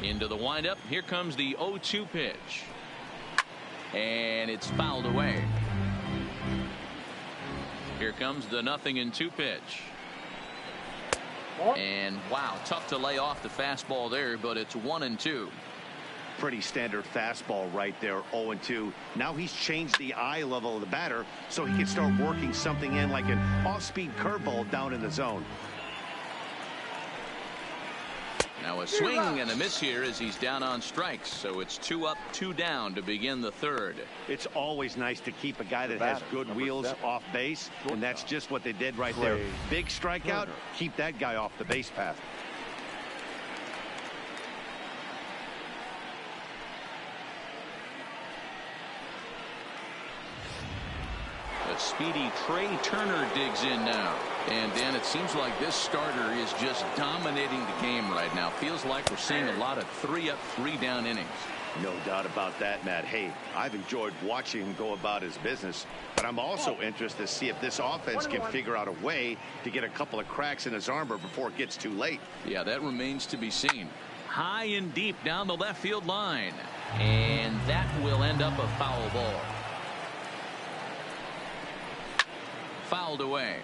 Into the windup. Here comes the 0-2 pitch. And it's fouled away. Here comes the 0-2 pitch. And wow, tough to lay off the fastball there, but it's 1-2. Pretty standard fastball right there, 0-2. Now he's changed the eye level of the batter so he can start working something in like an off-speed curveball down in the zone. Now a swing and a miss here as he's down on strikes. So it's 2 up, 2 down to begin the third. It's always nice to keep a guy that has good wheels off base, and that's just what they did right there. Big strikeout, keep that guy off the base path. A speedy Trey Turner digs in now. And Dan, it seems like this starter is just dominating the game right now. Feels like we're seeing a lot of 3 up, 3 down innings. No doubt about that, Matt. Hey, I've enjoyed watching him go about his business, but I'm also interested to see if this offense can figure out a way to get a couple of cracks in his armor before it gets too late. Yeah, that remains to be seen. High and deep down the left field line. And that will end up a foul ball. Fouled away.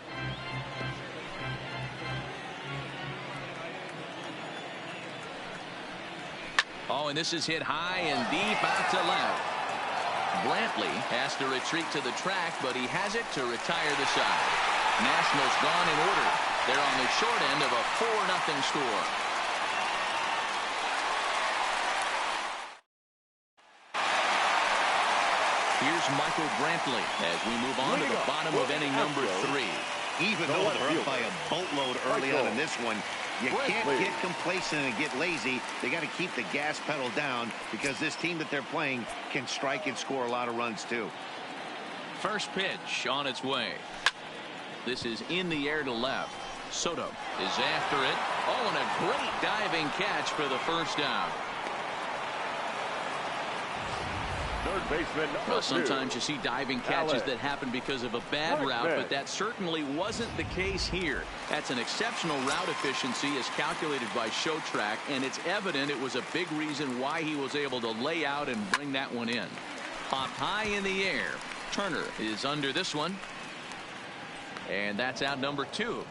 Oh, and this is hit high and deep out to left. Brantley has to retreat to the track, but he has it to retire the side. Nationals gone in order. They're on the short end of a 4-0 score. Here's Michael Brantley as we move on to the bottom of inning number 3. Even though they're up by a boatload early on in this one, you can't get complacent and get lazy. They got to keep the gas pedal down because this team that they're playing can strike and score a lot of runs too. First pitch on its way. This is in the air to left. Soto is after it. Oh, and a great diving catch for the first down. Well, sometimes you see diving catches that happen because of a bad route, but that certainly wasn't the case here. That's an exceptional route efficiency as calculated by ShowTrack, and it's evident it was a big reason why he was able to lay out and bring that one in. Popped high in the air. Turner is under this one, and that's out number 2.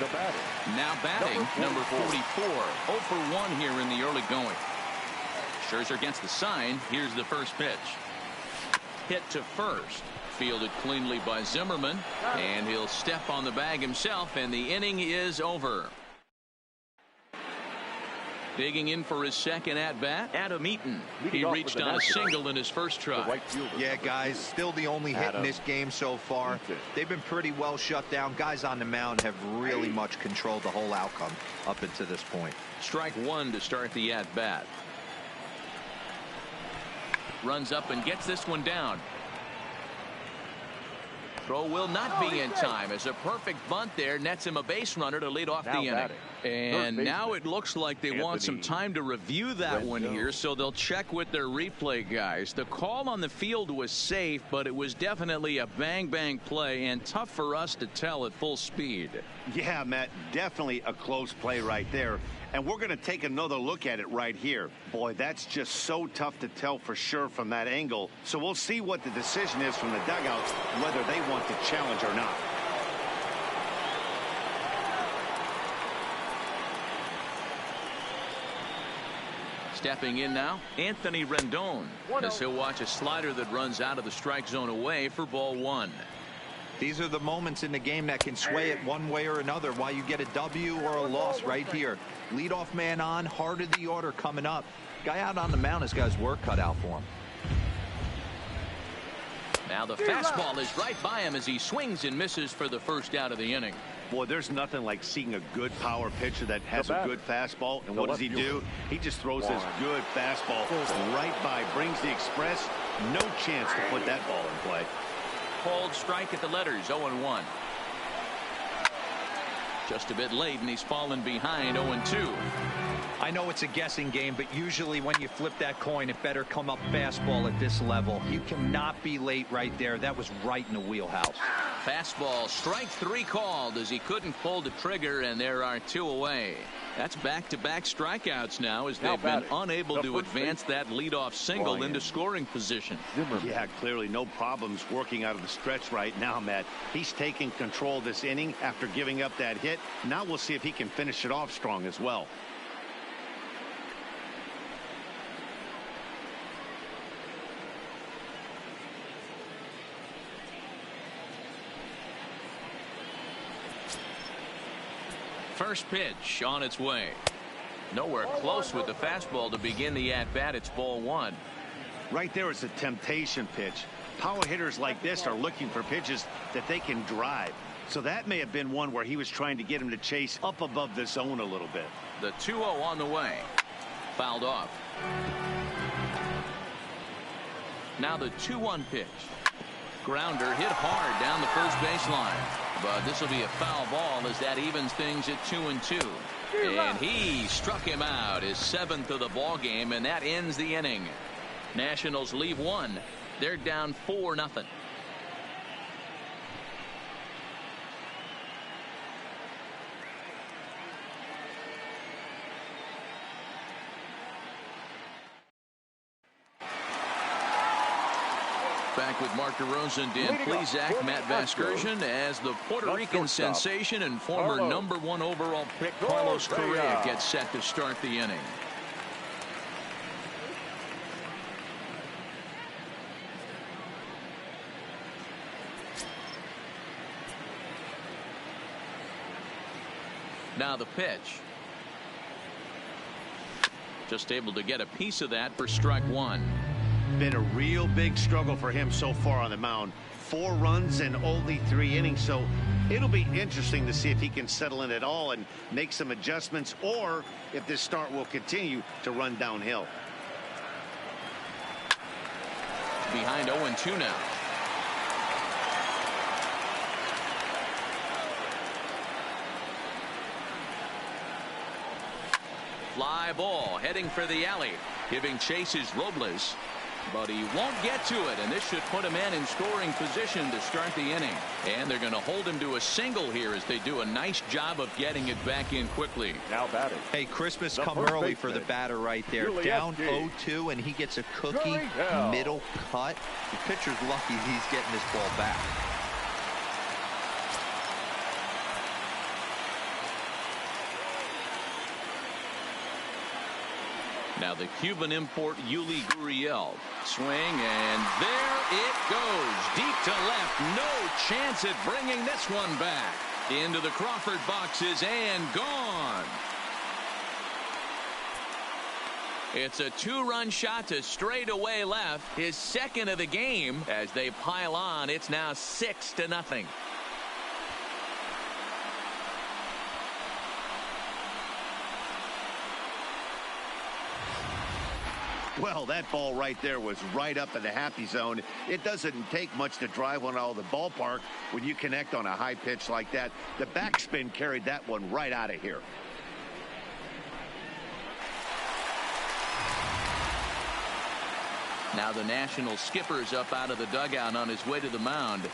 The batter. Now batting, number 44. 0 for 1 here in the early going. Scherzer against the sign. Here's the first pitch. Hit to first. Fielded cleanly by Zimmerman. And he'll step on the bag himself, and the inning is over. Digging in for his second at-bat, Adam Eaton. He reached on a single in his first try. Yeah, guys, still the only hit in this game so far. They've been pretty well shut down. Guys on the mound have really much controlled the whole outcome up until this point. Strike 1 to start the at-bat. Runs up and gets this one down. Throw will not be in time as a perfect bunt there nets him a base runner to lead off the inning. And now it looks like they want some time to review that one here, so they'll check with their replay guys. The call on the field was safe, but it was definitely a bang-bang play and tough for us to tell at full speed. Yeah, Matt, definitely a close play right there. And we're going to take another look at it right here. Boy, that's just so tough to tell for sure from that angle. So we'll see what the decision is from the dugout, whether they want to challenge or not. Stepping in now, Anthony Rendon, as he'll watch a slider that runs out of the strike zone away for ball 1. These are the moments in the game that can sway it one way or another, why you get a W or a loss right here. Leadoff man on, heart of the order coming up. Guy out on the mound has got his work cut out for him. Now the fastball is right by him as he swings and misses for the first out of the inning. Boy, there's nothing like seeing a good power pitcher that has a good fastball. And what does he do? He just throws his good fastball right by, brings the express. No chance to put that ball in play. Called strike at the letters, 0-1. Just a bit late, and he's fallen behind 0-2. I know it's a guessing game, but usually when you flip that coin, it better come up fastball at this level. You cannot be late right there. That was right in the wheelhouse. Fastball, strike 3 called as he couldn't pull the trigger, and there are 2 away. That's back-to-back strikeouts now as they've been unable to advance that leadoff single into scoring position. Yeah, clearly no problems working out of the stretch right now, Matt. He's taking control of this inning after giving up that hit. Now we'll see if he can finish it off strong as well. First pitch on its way. Nowhere close with the fastball to begin the at-bat. It's ball 1. Right there is a temptation pitch. Power hitters like this are looking for pitches that they can drive. So that may have been one where he was trying to get him to chase up above the zone a little bit. The 2-0 on the way. Fouled off. Now the 2-1 pitch. Grounder hit hard down the first baseline. But this will be a foul ball as that evens things at 2-2. And he struck him out, his 7th of the ball game, and that ends the inning. Nationals leave 1. They're down 4-0. Back with Mark DeRosa, Dan Plesac, Matt Vasgersian, as the Puerto Rican sensation and former #1 overall pick Carlos Correa gets set to start the inning. Now the pitch. Just able to get a piece of that for strike 1. Been a real big struggle for him so far on the mound. 4 runs in only 3 innings, so it'll be interesting to see if he can settle in at all and make some adjustments, or if this start will continue to run downhill. Behind 0-2 now. Fly ball heading for the alley. Giving chase is Robles. But he won't get to it, and this should put a man in scoring position to start the inning. And they're going to hold him to a single here as they do a nice job of getting it back in quickly. Now batting. Hey, Christmas come early for the batter right there. Down 0-2, and he gets a cookie, middle cut. The pitcher's lucky he's getting this ball back. Now the Cuban import Yuli Gurriel. Swing, and there it goes. Deep to left. No chance at bringing this one back. Into the Crawford boxes and gone. It's a 2-run shot to straightaway left. His 2nd of the game. As they pile on, it's now 6-0. Well, that ball right there was right up in the happy zone. It doesn't take much to drive one out of the ballpark when you connect on a high pitch like that. The backspin carried that one right out of here. Now the National skipper's up out of the dugout on his way to the mound.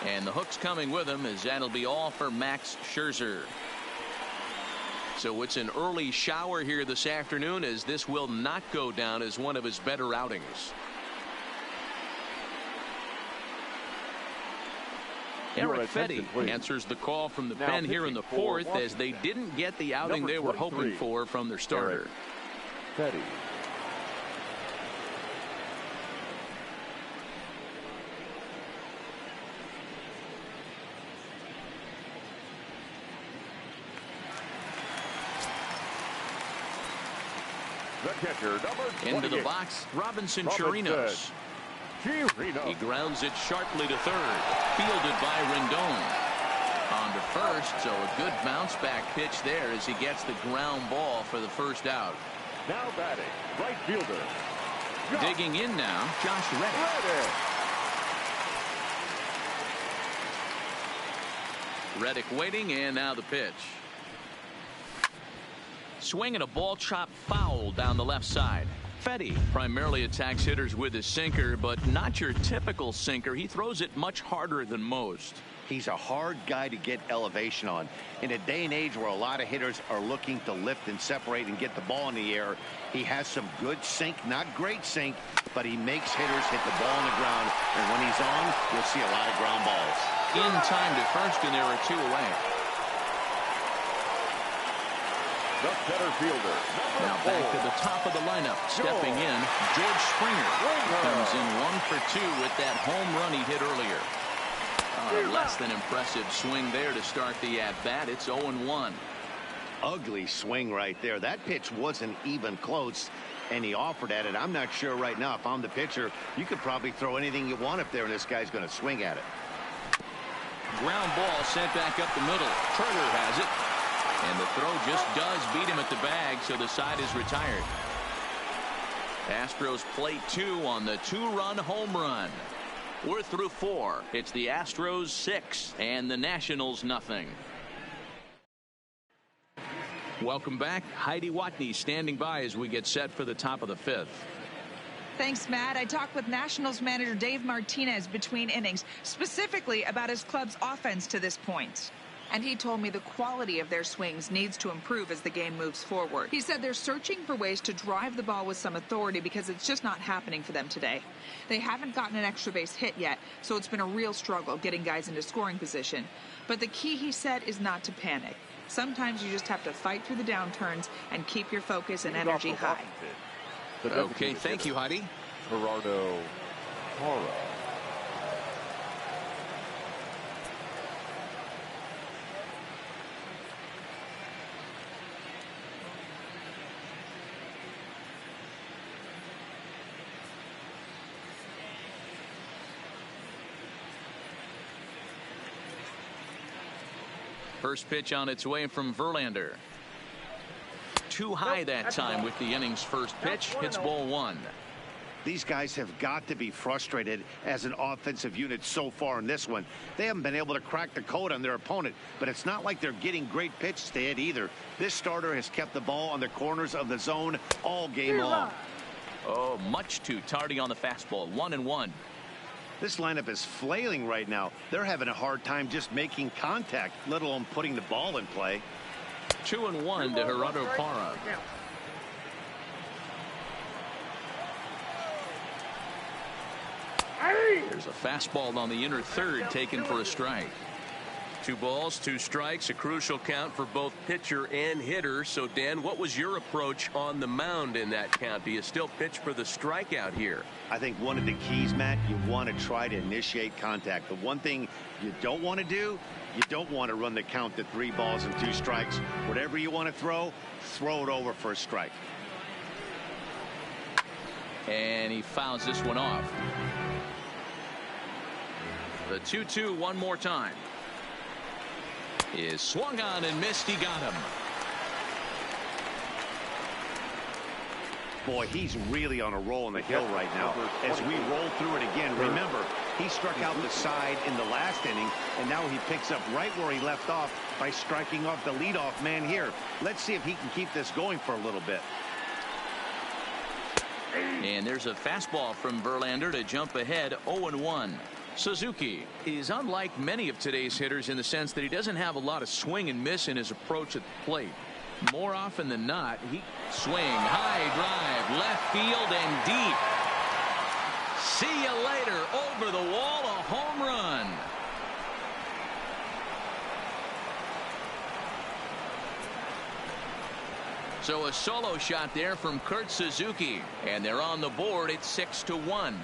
And the hook's coming with him as that'll be all for Max Scherzer. So it's an early shower here this afternoon, as this will not go down as one of his better outings. Eric Fetty answers the call from the pen here in the 4th, as they didn't get the outing they were hoping for from their starter. Fetty. The catcher, into the box, Robinson Chirinos. He grounds it sharply to third. Fielded by Rendon. On to first, so a good bounce back pitch there as he gets the ground ball for the first out. Now batting, right fielder. Digging in now, Josh Reddick. Reddick waiting, and now the pitch. Swinging a ball chopped foul down the left side. Fetty primarily attacks hitters with his sinker, but not your typical sinker. He throws it much harder than most. He's a hard guy to get elevation on. In a day and age where a lot of hitters are looking to lift and separate and get the ball in the air, he has some good sink, not great sink, but he makes hitters hit the ball on the ground. And when he's on, you'll see a lot of ground balls. In time to first, and there are 2 away. The center fielder. Now back to the top of the lineup. Stepping in, George Springer. Comes in 1 for 2 with that home run he hit earlier. Less than impressive swing there to start the at-bat. It's 0-1. Ugly swing right there. That pitch wasn't even close, and he offered at it. I'm not sure right now if I'm the pitcher. You could probably throw anything you want up there, and this guy's going to swing at it. Ground ball sent back up the middle. Turner has it. And the throw just does beat him at the bag, so the side is retired. Astros play 2 on the 2-run home run. We're through 4. It's the Astros 6 and the Nationals nothing. Welcome back. Heidi Watney standing by as we get set for the top of the 5th. Thanks, Matt. I talked with Nationals manager Dave Martinez between innings, specifically about his club's offense to this point. And he told me the quality of their swings needs to improve as the game moves forward. He said they're searching for ways to drive the ball with some authority because it's just not happening for them today. They haven't gotten an extra base hit yet, so it's been a real struggle getting guys into scoring position. But the key, he said, is not to panic. Sometimes you just have to fight through the downturns and keep your focus and energy high. Okay, thank you, Heidi. Gerardo Parra. First pitch on its way from Verlander. Too high that time with the inning's first pitch. Hits ball 1. These guys have got to be frustrated as an offensive unit so far in this one. They haven't been able to crack the code on their opponent, but it's not like they're getting great pitches to hit either. This starter has kept the ball on the corners of the zone all game long. Oh, much too tardy on the fastball. 1-1. This lineup is flailing right now. They're having a hard time just making contact, let alone putting the ball in play. 2-1 to Gerardo Parra. There's a fastball on the inner third taken for a strike. 2 balls, 2 strikes, a crucial count for both pitcher and hitter. So, Dan, what was your approach on the mound in that count? Do you still pitch for the strikeout here? I think one of the keys, Matt, you want to try to initiate contact. The one thing you don't want to do, you don't want to run the count to 3 balls and 2 strikes. Whatever you want to throw it over for a strike. And he fouls this one off. The 2-2 one more time. Is swung on and missed. He got him. Boy, he's really on a roll in the hill right now. As we roll through it again, remember, he struck out the side in the last inning, and now he picks up right where he left off by striking off the leadoff man here. Let's see if he can keep this going for a little bit. And there's a fastball from Verlander to jump ahead. 0-1. Suzuki is unlike many of today's hitters in the sense that he doesn't have a lot of swing and miss in his approach at the plate. More often than not, he swing, high drive, left field and deep. See you later. Over the wall, a home run. So a solo shot there from Kurt Suzuki, and they're on the board at 6-1.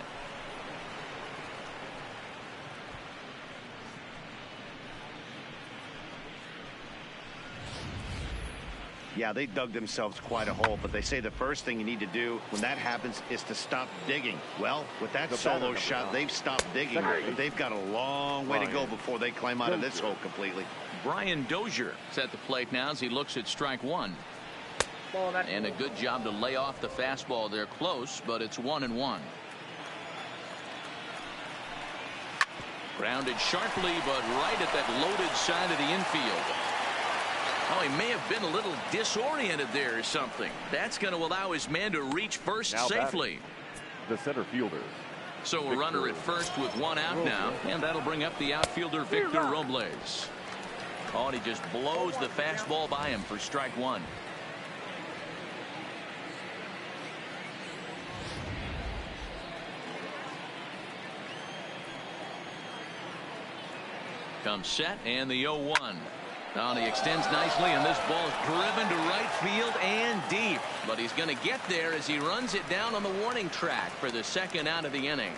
Yeah, they dug themselves quite a hole, but they say the first thing you need to do when that happens is to stop digging. Well, with that solo shot, they've stopped digging, but they've got a long way to go before they climb out of this hole completely. Brian Dozier is at the plate now as he looks at strike 1. And a good job to lay off the fastball. They're close, but it's 1-1. Grounded sharply, but right at that loaded side of the infield. Oh, he may have been a little disoriented there or something. That's going to allow his man to reach first now safely. The center fielder, So a runner at first with one out now, and that'll bring up the outfielder Victor Robles. Oh, and he just blows the fastball by him for strike one. Comes set and the 0-1. Now he extends nicely, and this ball is driven to right field and deep. But he's going to get there as he runs it down on the warning track for the second out of the inning.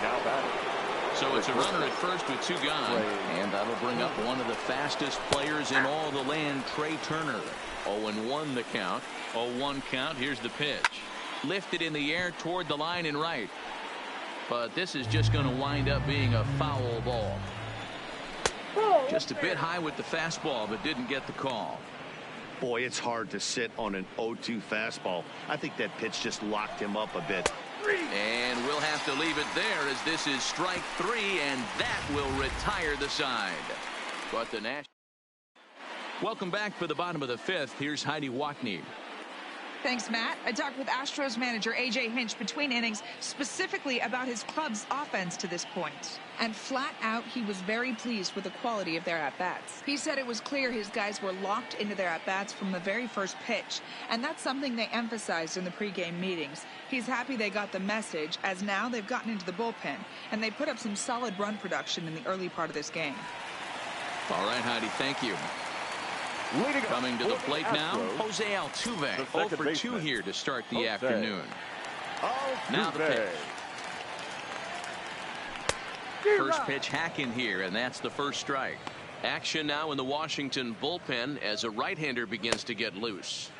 Now batting. So it's a runner at first with two gone. And that'll bring up one of the fastest players in all the land, Trey Turner. 0-1 the count. 0-1 count. Here's the pitch. Lifted in the air toward the line and right. But this is just going to wind up being a foul ball. Just a bit high with the fastball, but didn't get the call. Boy, it's hard to sit on an 0-2 fastball. I think that pitch just locked him up a bit. And we'll have to leave it there as this is strike three, and that will retire the side. But the Nationals. Welcome back for the bottom of the fifth. Here's Heidi Watney. Thanks, Matt. I talked with Astros manager A.J. Hinch between innings specifically about his club's offense to this point. And flat out, he was very pleased with the quality of their at-bats. He said it was clear his guys were locked into their at-bats from the very first pitch, and that's something they emphasized in the pregame meetings. He's happy they got the message, as now they've gotten into the bullpen, and they put up some solid run production in the early part of this game. All right, Heidi, thank you. Coming to the plate now, Jose Altuve. 0 for 2 here to start the afternoon. Now the pitch. First pitch hacking here, and that's the first strike. Action now in the Washington bullpen as a right-hander begins to get loose.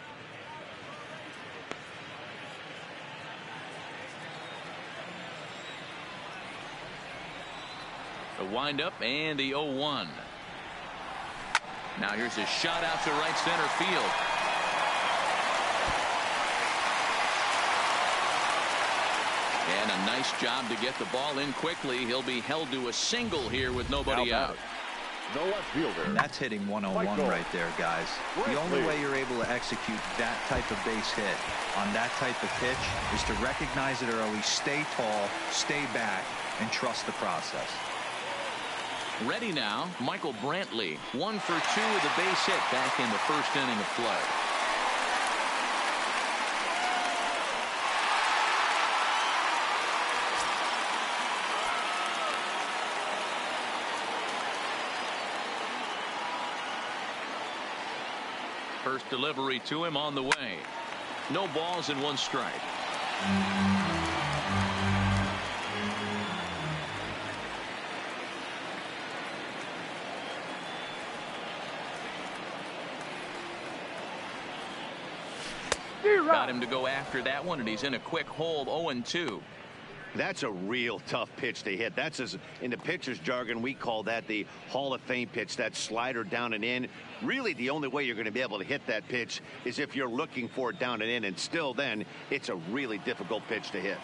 The windup and the 0-1. Now here's a shot out to right center field. And a nice job to get the ball in quickly. He'll be held to a single here with nobody out. The left fielder. That's hitting 101 right there, guys. The only way you're able to execute that type of base hit on that type of pitch is to recognize it early, stay tall, stay back, and trust the process. Ready now, Michael Brantley. 1 for 2 with a base hit back in the first inning of play. First delivery to him on the way. No balls and 1 strike. Got him to go after that one, and he's in a quick hole. 0-2. That's a real tough pitch to hit. That's, in the pitcher's jargon, we call that the Hall of Fame pitch. That slider down and in. Really, the only way you're going to be able to hit that pitch is if you're looking for it down and in, and still then, it's a really difficult pitch to hit.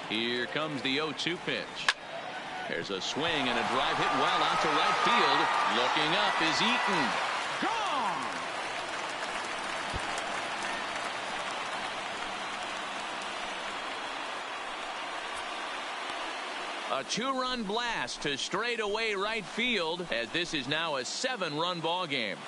Here comes the 0-2 pitch. There's a swing and a drive hit well out to right field. Looking up is Eaton. Gone! A 2-run blast to straightaway right field, as this is now a 7-run ball game.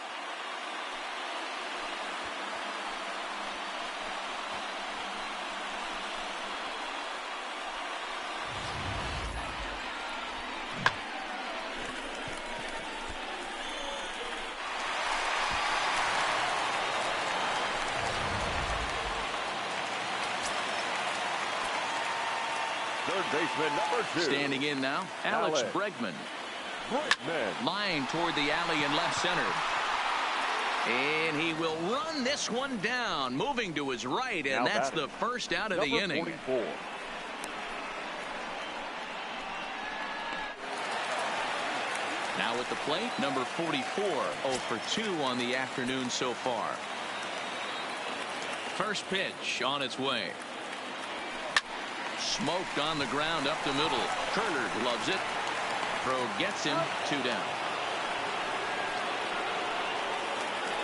Third baseman number 2. Standing in now, Alex Bregman. Line toward the alley in left center. And he will run this one down, moving to his right, and that's the first out of the inning. 44. Now at the plate, number 44, 0 for 2 on the afternoon so far. First pitch on its way. Smoked on the ground up the middle. Turner gloves it. Throw gets him 2 down.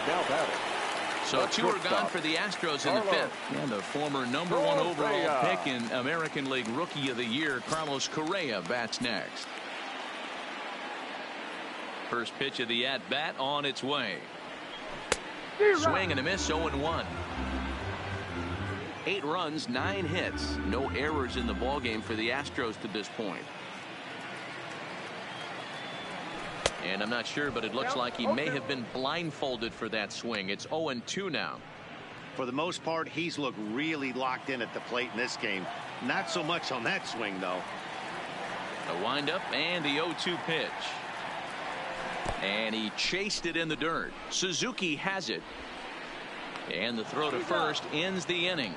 Now batting. So two are gone for the Astros in the fifth. And the former #1 overall pick and American League Rookie of the Year, Carlos Correa, bats next. First pitch of the at-bat on its way. Swing and a miss, 0-1. 8 runs, 9 hits. No errors in the ballgame for the Astros to this point. And I'm not sure, but it looks like he may have been blindfolded for that swing. It's 0-2 now. For the most part, he's looked really locked in at the plate in this game. Not so much on that swing, though. A windup and the 0-2 pitch. And he chased it in the dirt. Suzuki has it. And the throw to first ends the inning.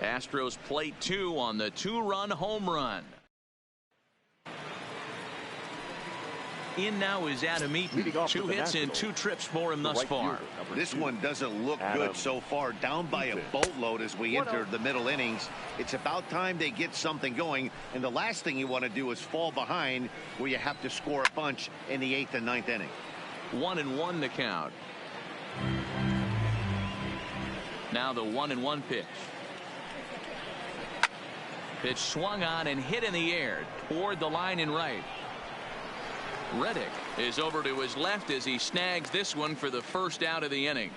Astros plate 2 on the 2-run home run. In now is Adam Eaton. 2 hits and 2 trips for him thus far. This one doesn't look good so far. Down by a boatload as we enter the middle innings. It's about time they get something going. And the last thing you want to do is fall behind where you have to score a bunch in the 8th and 9th inning. 1-1 the count. Now the 1-1 pitch. Pitch swung on and hit in the air toward the line and right. Reddick is over to his left as he snags this one for the first out of the inning.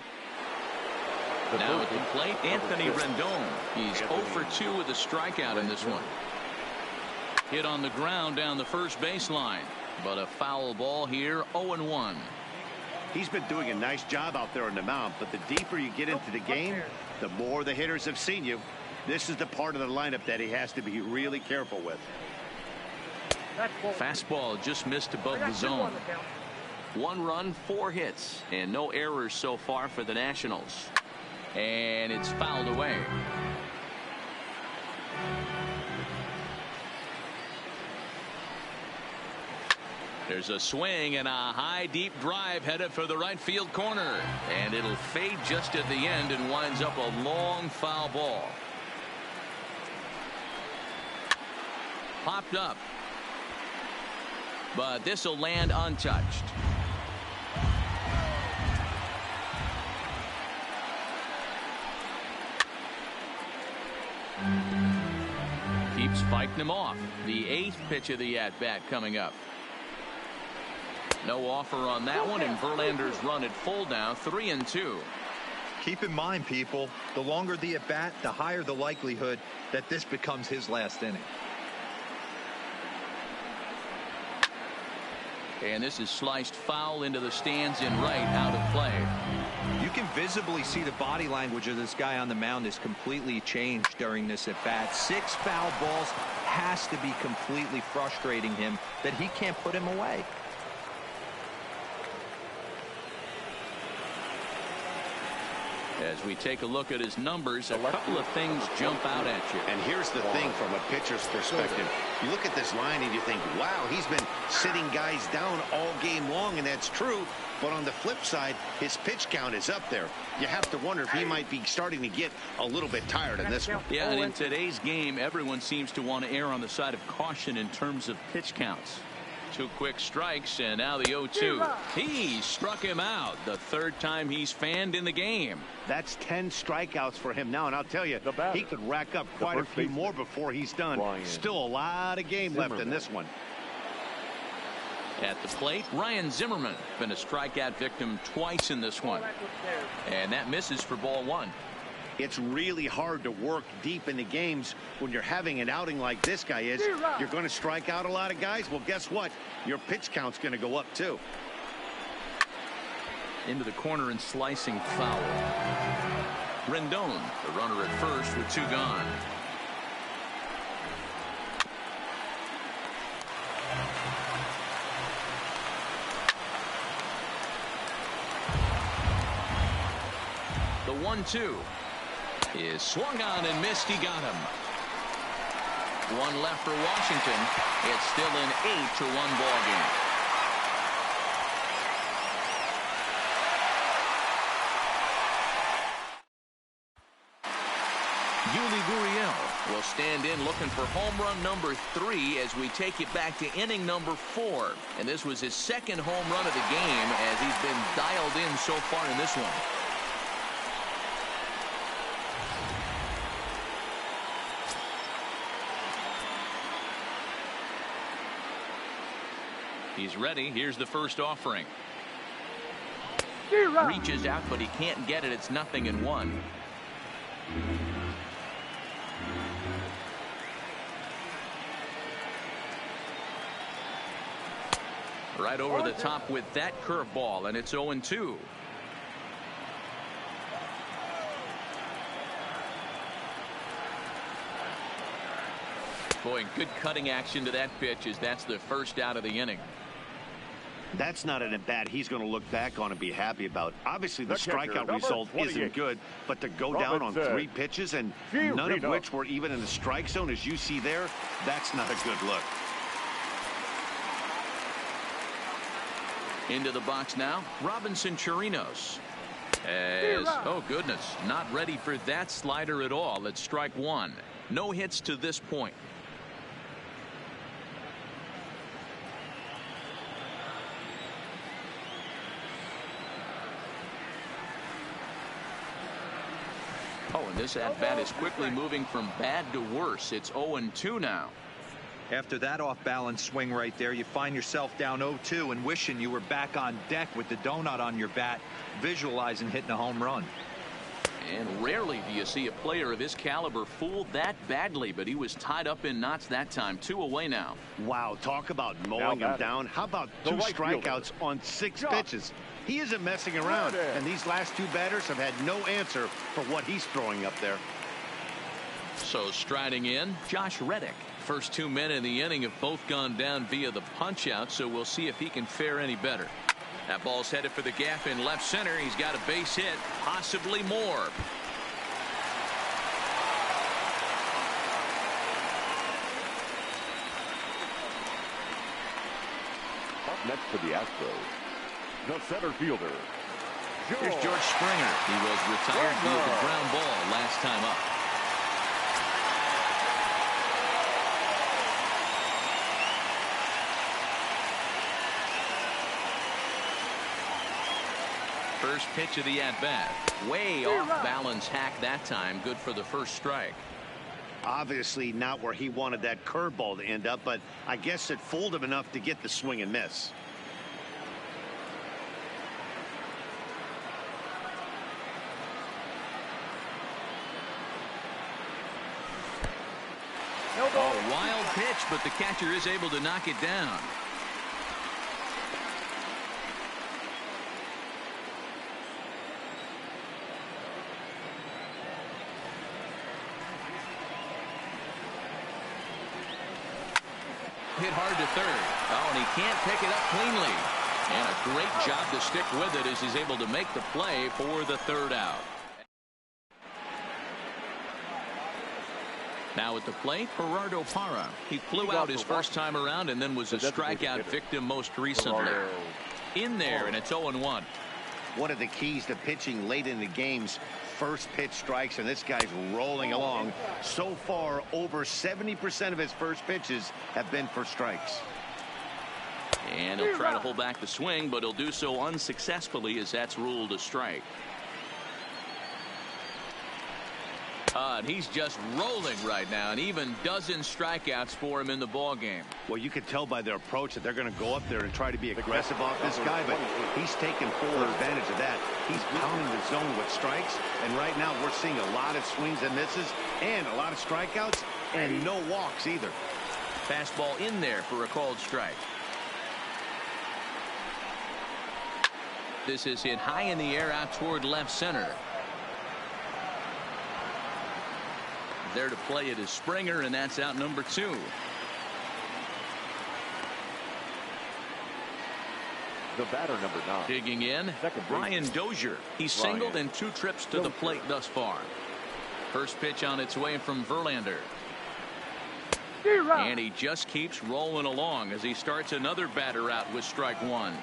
Now at the plate, Anthony Rendon. He's 0 for 2 with a strikeout in this one. Hit on the ground down the first baseline, but a foul ball here, 0-1. He's been doing a nice job out there on the mound, but the deeper you get into the game, the more the hitters have seen you. This is the part of the lineup that he has to be really careful with. Fastball just missed above the zone. 1 run, 4 hits, and no errors so far for the Nationals. And it's fouled away. There's a swing and a high deep drive headed for the right field corner, and it'll fade just at the end and winds up a long foul ball. Popped up, but this will land untouched. Keeps fighting him off. The 8th pitch of the at-bat coming up. No offer on that one, and Verlander's run at full now, 3-2. Keep in mind, people, the longer the at-bat, the higher the likelihood that this becomes his last inning. And this is sliced foul into the stands in right, out of play. You can visibly see the body language of this guy on the mound is completely changed during this at-bat. 6 foul balls has to be completely frustrating him that he can't put him away. As we take a look at his numbers, a couple of things jump out at you. And here's the thing from a pitcher's perspective. You look at this line and you think, wow, he's been sitting guys down all game long, and that's true. But on the flip side, his pitch count is up there. You have to wonder if he might be starting to get a little bit tired in this one. Yeah, and in today's game, everyone seems to want to err on the side of caution in terms of pitch counts. 2 quick strikes, and now the 0-2. He struck him out, the 3rd time he's fanned in the game. That's 10 strikeouts for him now, and I'll tell you, he could rack up quite a few more before he's done. Still a lot of game left in this one. At the plate, Ryan Zimmerman, been a strikeout victim twice in this one. And that misses for ball 1. It's really hard to work deep into games when you're having an outing like this guy is. You're going to strike out a lot of guys. Well, guess what? Your pitch count's going to go up, too. Into the corner and slicing foul. Rendon, the runner at first with 2 gone. The 1-2. Is swung on and missed. He got him. 1 left for Washington. It's still an 8-1 ball game. Yuli Gurriel will stand in looking for home run number 3 as we take it back to inning number 4. And this was his second home run of the game as he's been dialed in so far in this one. He's ready. Here's the first offering. Reaches out, but he can't get it. It's 0-1. Right over the top with that curveball, and it's 0-2. Boy, good cutting action to that pitch as that's the first out of the inning. That's not an at-bat he's going to look back on and be happy about. Obviously, the strikeout result isn't good, but to go down on 3 pitches and none of which were even in the strike zone, as you see there, that's not a good look. Into the box now, Robinson Chirinos. Oh, goodness, not ready for that slider at all. It's strike 1. No hits to this point. Oh, and this at-bat is quickly moving from bad to worse. It's 0-2 now. After that off-balance swing right there, you find yourself down 0-2 and wishing you were back on deck with the donut on your bat, visualizing hitting a home run. And rarely do you see a player of his caliber fooled that badly, but he was tied up in knots that time. 2 away now. Wow, talk about mowing him down. How about 2 strikeouts on 6 pitches? He isn't messing around, and these last 2 batters have had no answer for what he's throwing up there. So striding in, Josh Reddick. First 2 men in the inning have both gone down via the punch-out, so we'll see if he can fare any better. That ball's headed for the gap in left center. He's got a base hit, possibly more. Up next to the Astros, the center fielder, Here's George Springer. He was retired via the ground ball last time up. First pitch of the at-bat. Way off balance hack that time. Good for the first strike. Obviously not where he wanted that curveball to end up, but I guess it fooled him enough to get the swing and miss. A wild pitch, but the catcher is able to knock it down. Hit hard to third. Oh, and he can't pick it up cleanly. And a great job to stick with it as he's able to make the play for the 3rd out. Now at the plate, Gerardo Parra. He flew out his first time around and then was a strikeout victim most recently. In there, and it's 0-1. One of the keys to pitching late in the game's first pitch strikes, and this guy's rolling along. So far, over 70% of his first pitches have been for strikes. And he'll try to hold back the swing, but he'll do so unsuccessfully as that's ruled a strike. And he's just rolling right now, and even dozen strikeouts for him in the ball game. Well, you can tell by their approach that they're going to go up there and try to be aggressive off this guy, but he's taking full advantage of that. He's pounding the zone with strikes, and right now we're seeing a lot of swings and misses and a lot of strikeouts and no walks either. Fastball in there for a called strike. This is hit high in the air out toward left center. There to play it is Springer, and that's out number 2. the batter, number 9. Digging in, Brian Dozier. He's singled in 2 trips to the plate thus far. First pitch on its way from Verlander. And he just keeps rolling along as he starts another batter out with strike 1.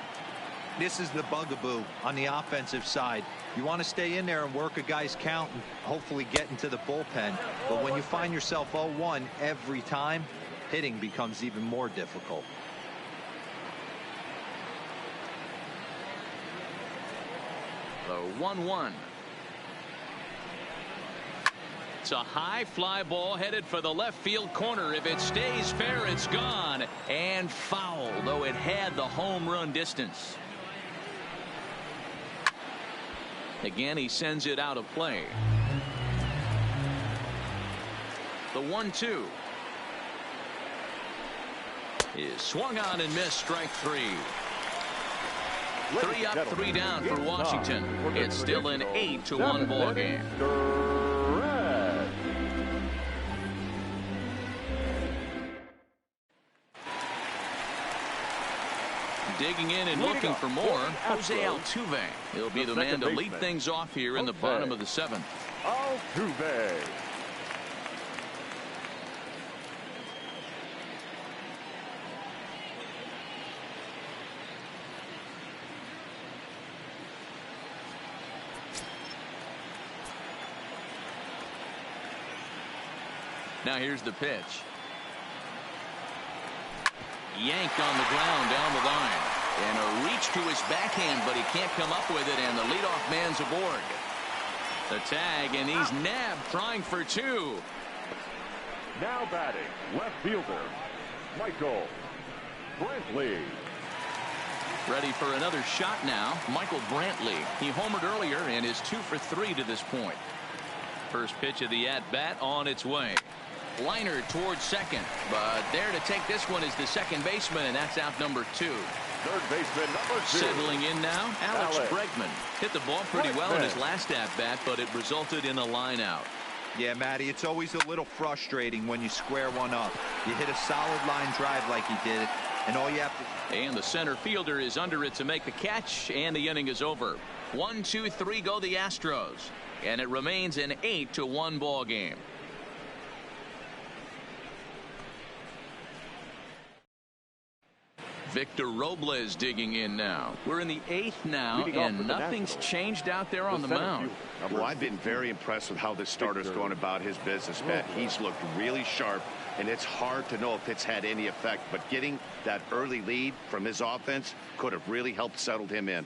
This is the bugaboo on the offensive side. You want to stay in there and work a guy's count and hopefully get into the bullpen. But when you find yourself 0-1 every time, hitting becomes even more difficult. The 1-1. It's a high fly ball headed for the left field corner. If it stays fair, it's gone. And foul, though it had the home run distance. Again, he sends it out of play. The 1-2 is swung on and missed. Strike three. 3 up, 3 down for Washington. It's still an 8-1 ball game. Digging in and looking for more, Jose Altuve. He'll be the man to lead things off here in the bottom of the 7th. Altuve. Now here's the pitch. Yanked on the ground down the line. And a reach to his backhand, but he can't come up with it, and the leadoff man's aboard. The tag, and he's nabbed, trying for 2. Now batting, left fielder, Michael Brantley. Ready for another shot now, Michael Brantley. He homered earlier and is 2 for 3 to this point. First pitch of the at-bat on its way. Liner towards second, but there to take this one is the second baseman, and that's out number 2. Third baseman number 2. Settling in now, Alex Bregman. Hit the ball pretty well in his last at-bat, but it resulted in a line out. Yeah, Matty, it's always a little frustrating when you square one up. You hit a solid line drive like he did, and all you have to... And the center fielder is under it to make the catch, and the inning is over. 1, 2, 3 go the Astros, and it remains an 8-1 ball game. Victor Robles digging in now. We're in the 8th now, and nothing's changed out there on the mound. Well, I've been very impressed with how this starter's going about his business, Matt. He's looked really sharp, and it's hard to know if it's had any effect. But getting that early lead from his offense could have really helped settle him in.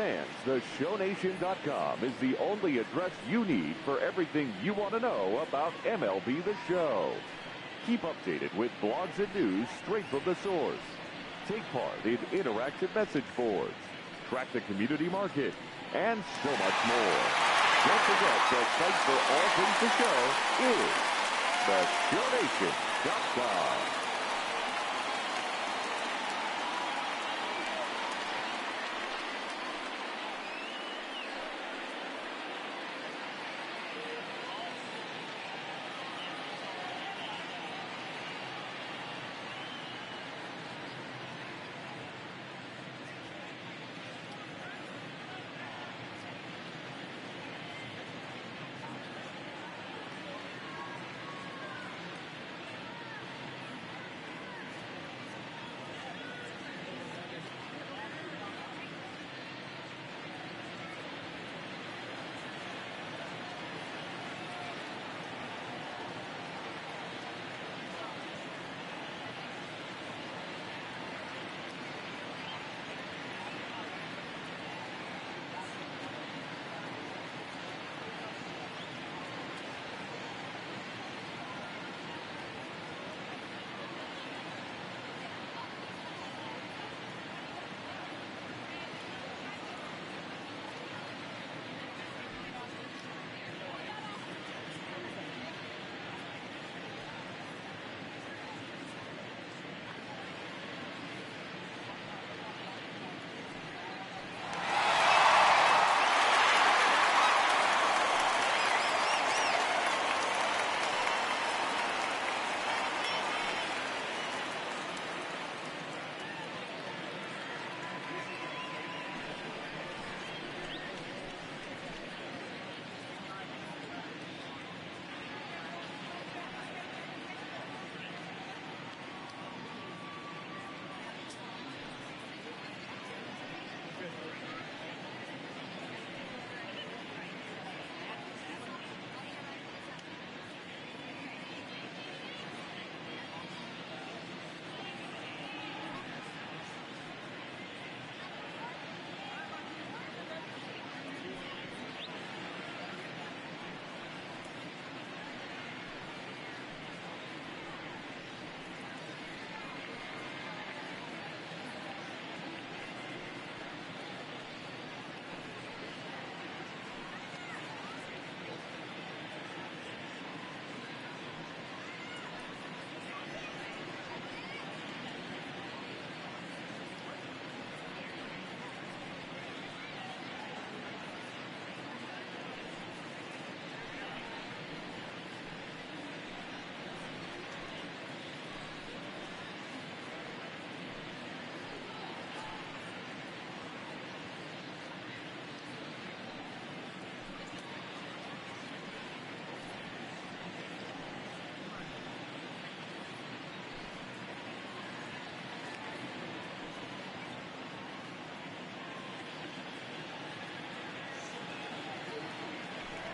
fans, theshownation.com is the only address you need for everything you want to know about MLB The Show. Keep updated with blogs and news straight from the source. Take part in interactive message boards. Track the community market, and so much more. Don't forget the site for all things The Show is theshownation.com.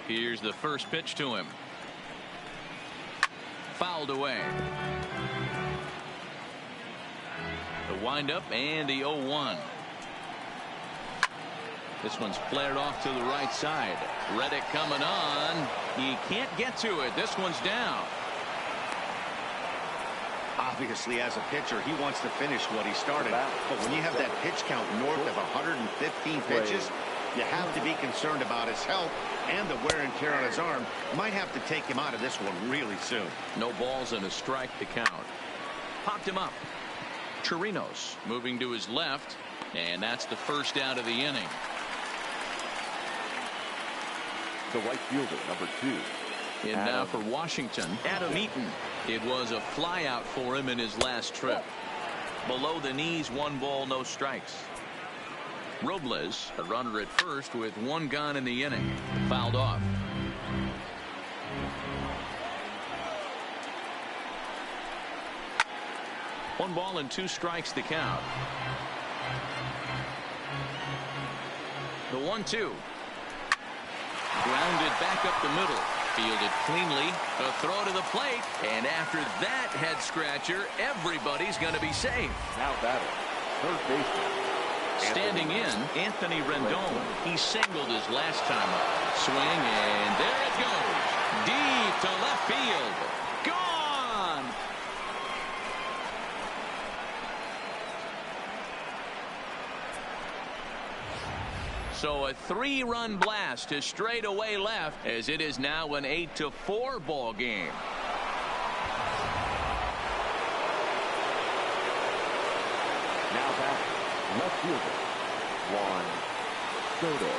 Here's the first pitch to him. Fouled away. The windup and the 0-1. This one's flared off to the right side. Reddick coming on. He can't get to it. This one's down. Obviously, as a pitcher, he wants to finish what he started. But when you have that pitch count north of 115 pitches, you have to be concerned about his health and the wear and tear on his arm. Might have to take him out of this one really soon. No balls and a strike to count. Popped him up. Chirinos moving to his left, and that's the first out of the inning. The right fielder, number 2. And now for Washington, Adam Eaton. It was a fly out for him in his last trip. Below the knees, 1 ball, no strikes. Robles, a runner at first with 1 gone in the inning. Fouled off. One ball and 2 strikes to count. The 1-2. Grounded back up the middle. Fielded cleanly. A throw to the plate. And after that head scratcher, everybody's going to be safe. Now batting, third baseman, Standing in, Anthony Rendon. He singled his last time up. Swing, and there it goes. Deep to left field. Gone! So a 3-run blast to straightaway left, as it is now an 8-4 ball game. Now back, left fielder, Juan Soto.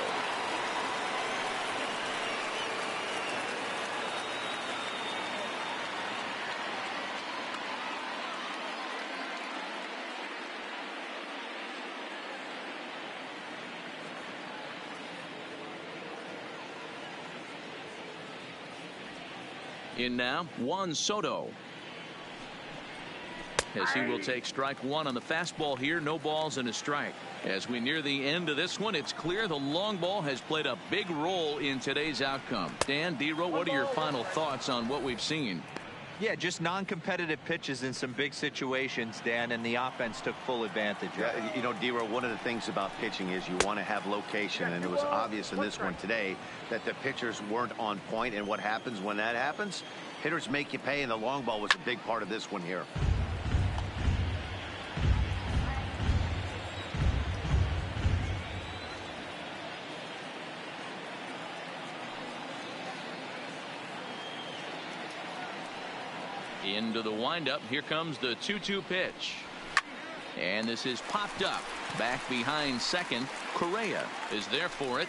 In now, Juan Soto. As he will take strike one on the fastball here. No balls and a strike. As we near the end of this one, it's clear the long ball has played a big role in today's outcome. Dan, D-Row, what are your final thoughts on what we've seen? Yeah, just non-competitive pitches in some big situations, Dan, and the offense took full advantage of it. Yeah, you know, D-Row, one of the things about pitching is you want to have location, and it was obvious in this one today that the pitchers weren't on point, and what happens when that happens? Hitters make you pay, and the long ball was a big part of this one here. Into the windup. Here comes the 2-2 pitch. And this is popped up. Back behind second. Correa is there for it.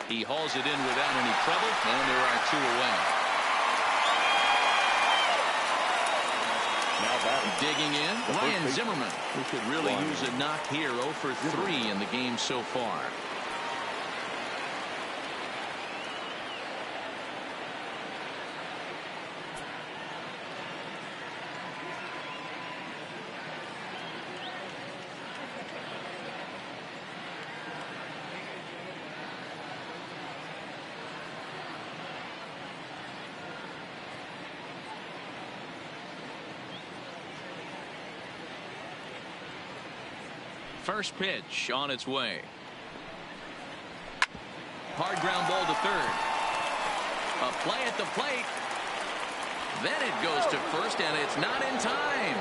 He hauls it in without any trouble. And there are 2 away. Now batting. Digging in, Ryan Zimmerman, who could really use a knock here. 0 for 3 in the game so far. First pitch on its way. Hard ground ball to third. A play at the plate. Then it goes to first, and it's not in time.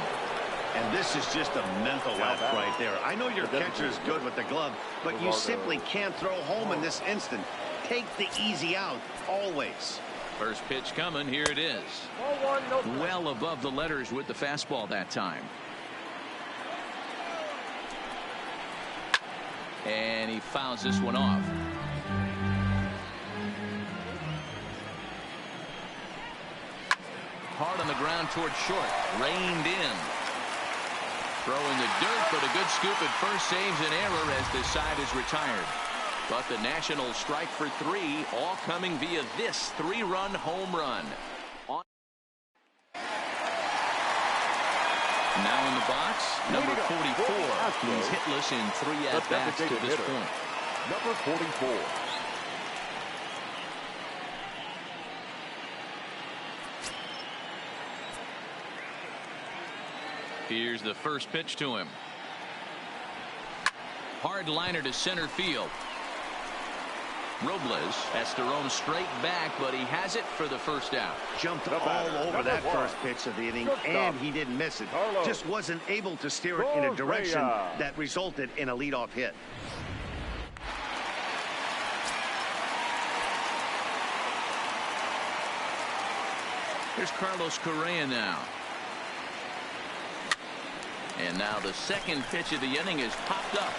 And this is just a mental F right there. I know your catcher is good with the glove, but you simply can't throw home in this instant. Take the easy out, always. First pitch coming. Here it is. Well above the letters with the fastball that time. And he fouls this one off. Hard on the ground toward short. Reined in. Throwing the dirt, but a good scoop at first saves an error as this side is retired. But the Nationals strike for 3, all coming via this 3-run home run. Now in the box, number 44. He's hitless in 3 at-bats to this point. Number 44. Here's the first pitch to him. Hard liner to center field. Robles has to roam straight back, but he has it for the first out. Jumped all over that first pitch of the inning, and he didn't miss it. Just wasn't able to steer it in a direction that resulted in a leadoff hit. Here's Carlos Correa now. And now the second pitch of the inning is popped up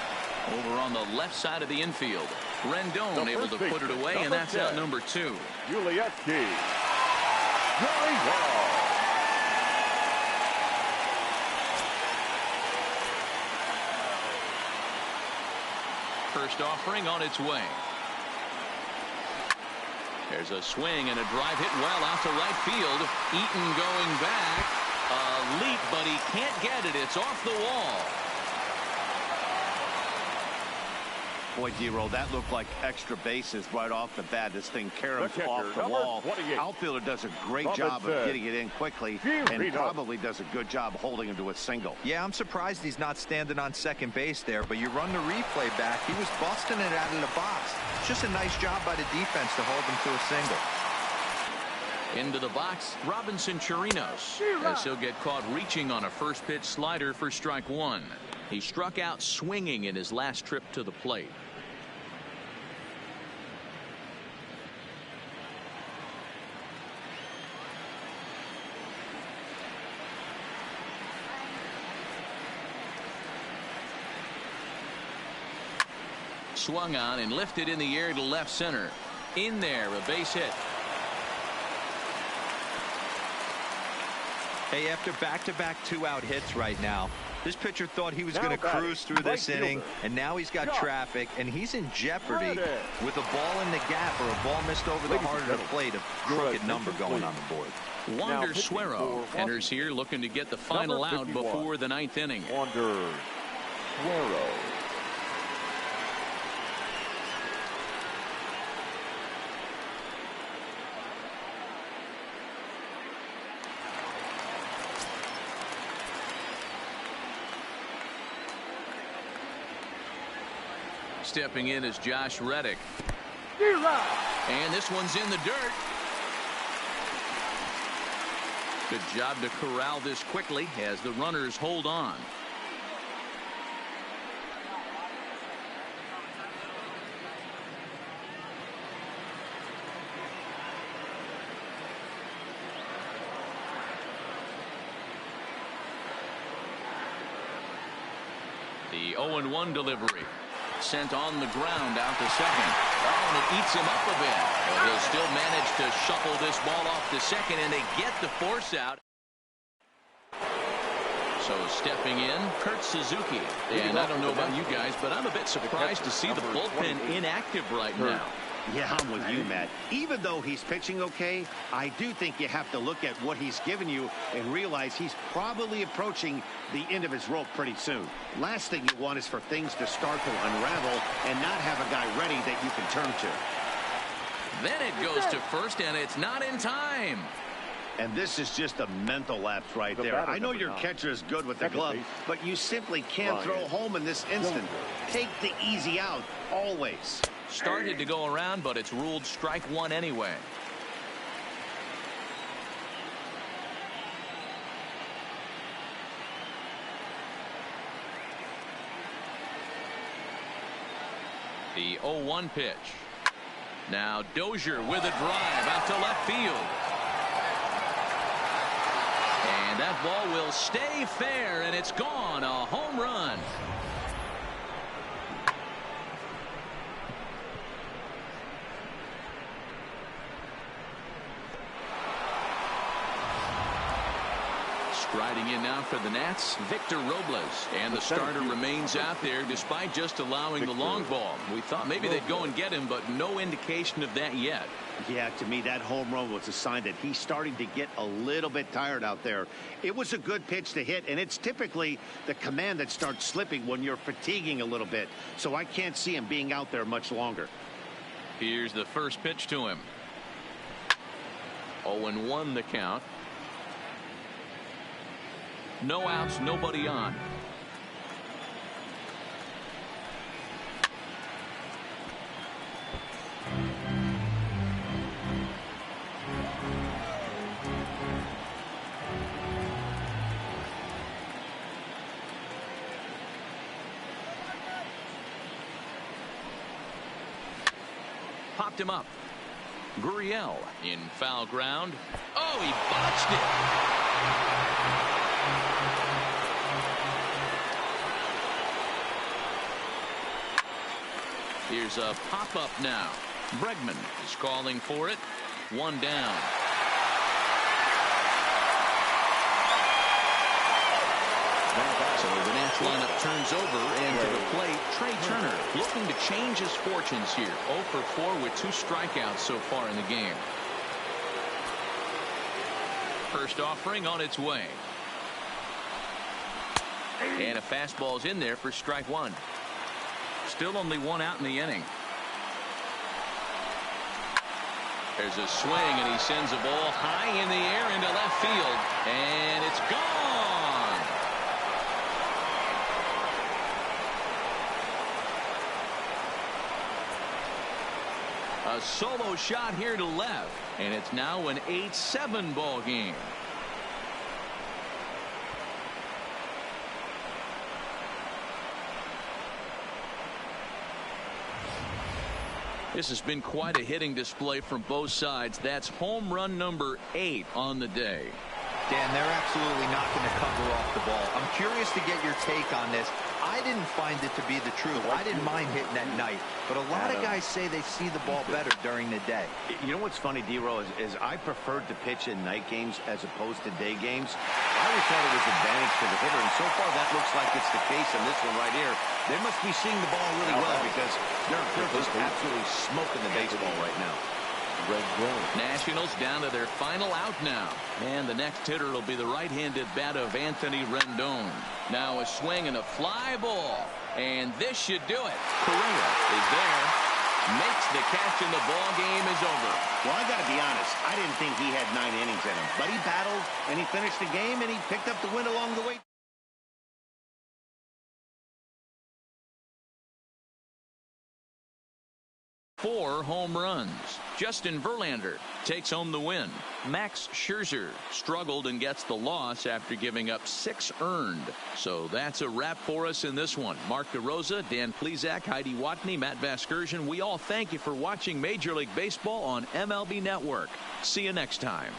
over on the left side of the infield. Rendon able to put it away, and that's out number 2. Ulieski. Very well. First offering on its way. There's a swing and a drive hit well out to right field. Eaton going back. A leap, but he can't get it. It's off the wall. Boy, D-Roll, that looked like extra bases right off the bat. This thing caroms off the wall. Outfielder does a great job of getting it in quickly and probably does a good job holding him to a single. Yeah, I'm surprised he's not standing on second base there, but you run the replay back. He was busting it out of the box. It's just a nice job by the defense to hold him to a single. Into the box, Robinson Chirinos, as he'll get caught reaching on a first pitch slider for strike one. He struck out swinging in his last trip to the plate. Swung on and lifted in the air to left center. In there, a base hit. Hey, after back-to-back two-out hits right now, this pitcher thought he was going to cruise through this inning, and now he's got traffic, and he's in jeopardy with a ball in the gap or a ball missed over the heart of the plate. A crooked number going on the board. Wander Suero enters here looking to get the final out before the ninth inning. Wander Suero. Stepping in is Josh Reddick. And this one's in the dirt. Good job to corral this quickly as the runners hold on. The 0-1 delivery. Sent on the ground out to second. Oh, and it eats him up a bit. But he'll still manage to shuffle this ball off to second, and they get the force out. So stepping in, Kurt Suzuki. And I don't know about you guys, but I'm a bit surprised to see the bullpen inactive right now. Yeah, I'm with you, Matt. Even though he's pitching okay, I do think you have to look at what he's given you and realize he's probably approaching the end of his rope pretty soon. Last thing you want is for things to start to unravel and not have a guy ready that you can turn to. Then it goes to first, and it's not in time. And this is just a mental lapse right there. I know your catcher is good with the glove, but you simply can't throw home in this instant. Take the easy out, always. Started to go around, but it's ruled strike one anyway. The 0-1 pitch. Now Dozier with a drive out to left field. And that ball will stay fair, and it's gone. A home run. Riding in now for the Nats, Victor Robles, and the starter remains out there despite just allowing the long ball. We thought maybe they'd go and get him, but no indication of that yet. Yeah, to me that home run was a sign that he's starting to get a little bit tired out there. It was a good pitch to hit, and it's typically the command that starts slipping when you're fatiguing a little bit, so I can't see him being out there much longer. Here's the first pitch to him. 0-1 the count. No outs, nobody on. Popped him up. Gurriel in foul ground. Oh, he botched it. Here's a pop-up now. Bregman is calling for it. One down. So the Nats lineup turns over, and to the plate, Trey Turner looking to change his fortunes here. 0 for 4 with 2 strikeouts so far in the game. First offering on its way. And a fastball's in there for strike one. still only one out in the inning. There's a swing, and he sends a ball high in the air into left field, and it's gone. A solo shot here to left, and it's now an 8-7 ball game. This has been quite a hitting display from both sides. That's home run number 8 on the day. Dan, they're absolutely not going to cover off the ball. I'm curious to get your take on this. I didn't find it to be the truth. I didn't mind hitting at night, but a lot of guys say they see the ball better during the day. You know what's funny, D-Row, is I preferred to pitch in night games as opposed to day games. I always thought it was advantage to the hitter, and so far that looks like it's the case in this one right here. They must be seeing the ball really well because they're just absolutely smoking the baseball right now. Nationals down to their final out now. And the next hitter will be the right-handed bat of Anthony Rendon. Now a swing and a fly ball. And this should do it. Correa is there. Makes the catch, and the ball game is over. Well, I got to be honest. I didn't think he had 9 innings in him. But he battled, and he finished the game, and he picked up the win along the way. 4 home runs. Justin Verlander takes home the win. Max Scherzer struggled and gets the loss after giving up 6 earned. So that's a wrap for us in this one. Mark DeRosa, Dan Plesac, Heidi Watney, Matt Vasgersian. We all thank you for watching Major League Baseball on MLB Network. See you next time.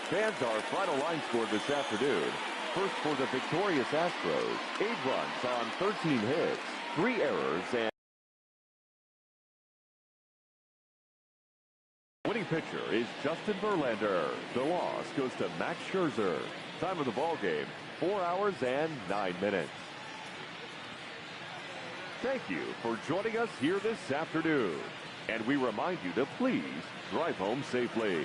Fans, our final line score this afternoon. First for the victorious Astros, 8 runs on 13 hits, 3 errors, and winning pitcher is Justin Verlander. The loss goes to Max Scherzer. Time of the ball game, 4 hours and 9 minutes. Thank you for joining us here this afternoon. And we remind you to please drive home safely.